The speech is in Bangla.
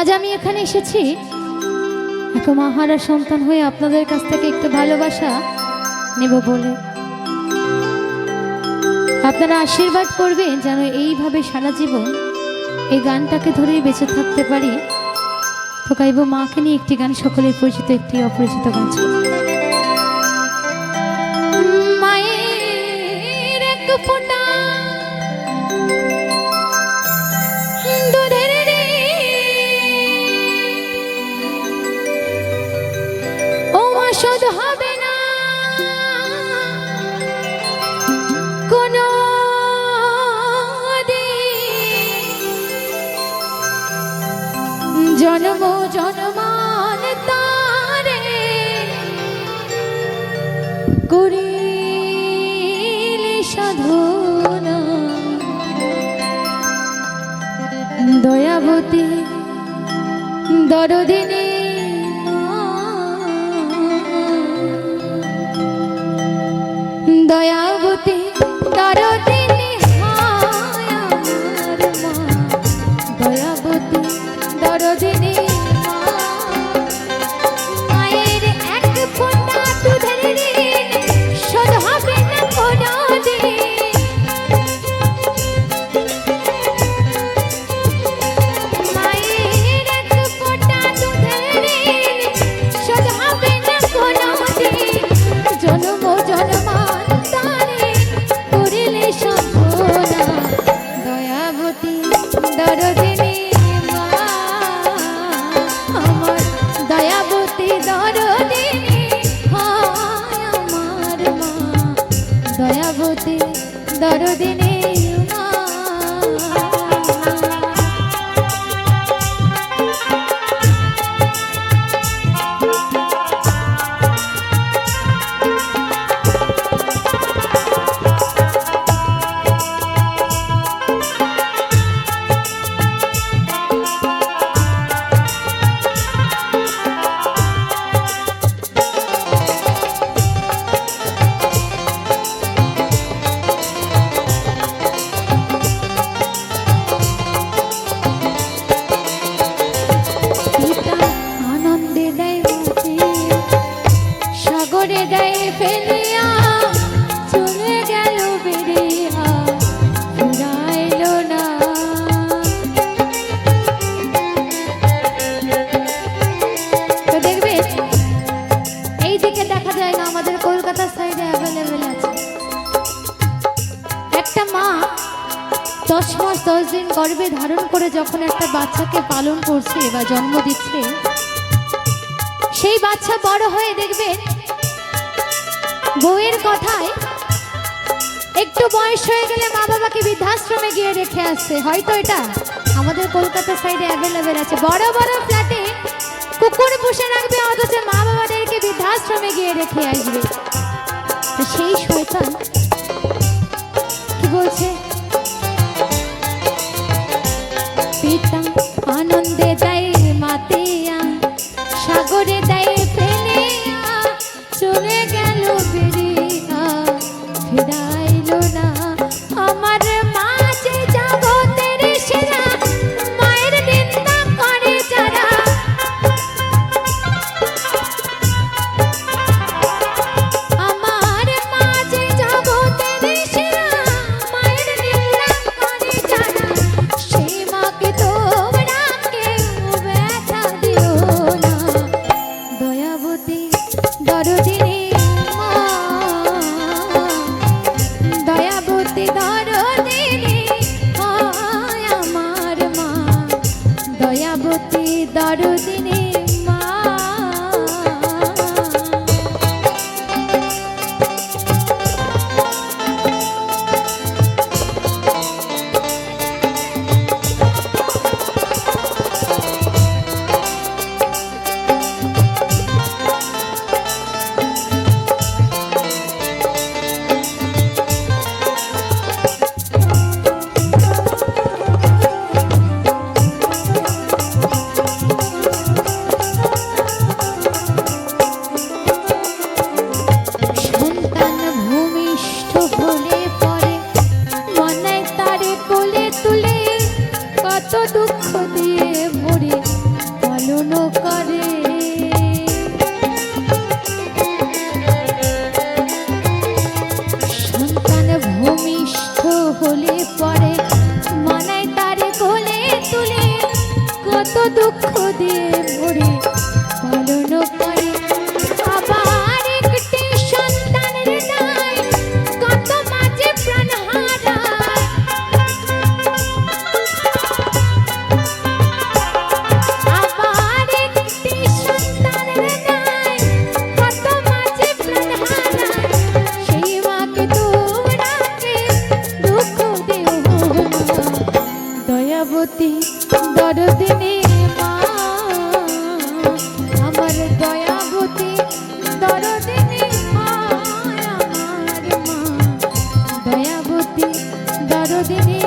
আজ আমি এখানে এসেছি এক মহারা সন্তান হয়ে আপনাদের কাছ থেকে একটু ভালোবাসা নেব বলে। আপনারা আশীর্বাদ করবেন যেন এইভাবে সারা জীবন এই গানটাকে ধরেই বেঁচে থাকতে পারি। তো গাইব মাকে নিয়ে একটি গান, সকলের পরিচিত একটি অপরিচিত গান। মায়ের এক ফোঁটা দুধের রে, ও মা শোধ হবে না কোনো জন্ম জন্মান তারে করিলে সাধনা। দয়াবতী দরদিনী দয়াবতী দরদিনী হায় আমার মা, দয়াবতী দরদিনী মায়ের এক ফোঁটা দুধের ঋণ শোধ হবে না কোনোদিন। মায়ের এক ফোঁটা দুধের ঋণ শোধ হবে না কোনোদিন। জন্ম জন্মান্তরে করিলে সাধনা। দয়াবতী দরদিনী মা, আমার দয়াবতী দরদিনী হায় আমার মা, দয়াবতী দরদিনী মা। আনন্দে দেয় সাগরে দেয় ফেলিয়া চলে গেল বেরিয়া ফিরাইল না। তো দেখবেন এই দিকে দেখা যায় না, আমাদের কলকাতার সাইডে অ্যাভেলেবেল আছে একটা মা 10 মাস 10 দিন গর্ভে ধারণ করে যখন একটা বাচ্চাকে পালন করছে বা জন্ম দিচ্ছে, সেই বাচ্চা বড় হয়ে দেখবেন বউয়ের কথায় একটু বয়স হয়ে গেলে মা বাবাকে বৃদ্ধাশ্রমে গিয়ে রেখে আসছে। হয়তো এটা আমাদের কলকাতা সাইডে অ্যাভেলেবেল আছে। বড় বড় ফ্ল্যাটে কুকুর পুষে রাখবে, অথচ মা বাবাদেরকে বৃদ্ধাশ্রমে গিয়ে রেখে আসবে। তো সেই শয়তান কি বলছে, পিতা আনন্দে দেয় মাতিয়া সাগরে দেয় ফেলিয়া চলে গেল বেরিয়া ফিরাইল না। আমার মা যে জগতের সেরা, মায়ের নিন্দা করে যারা, আমার মা যে জগতের সেরা, মায়ের নিন্দা করে যারা, সেই মাকে তোমরা কেউ ব্যথা দিও না। দয়াবতী দরদিনী মা, দয়াবতী দরদিনী হায় আমার মা, দয়াবতী দরদিনী মা। দুঃখ দিয়ে ভরে দয়াবতী দরদিনী মা, আমার দয়াবতী দরদিনী মা, আমার মা দয়াবতী দরদিনী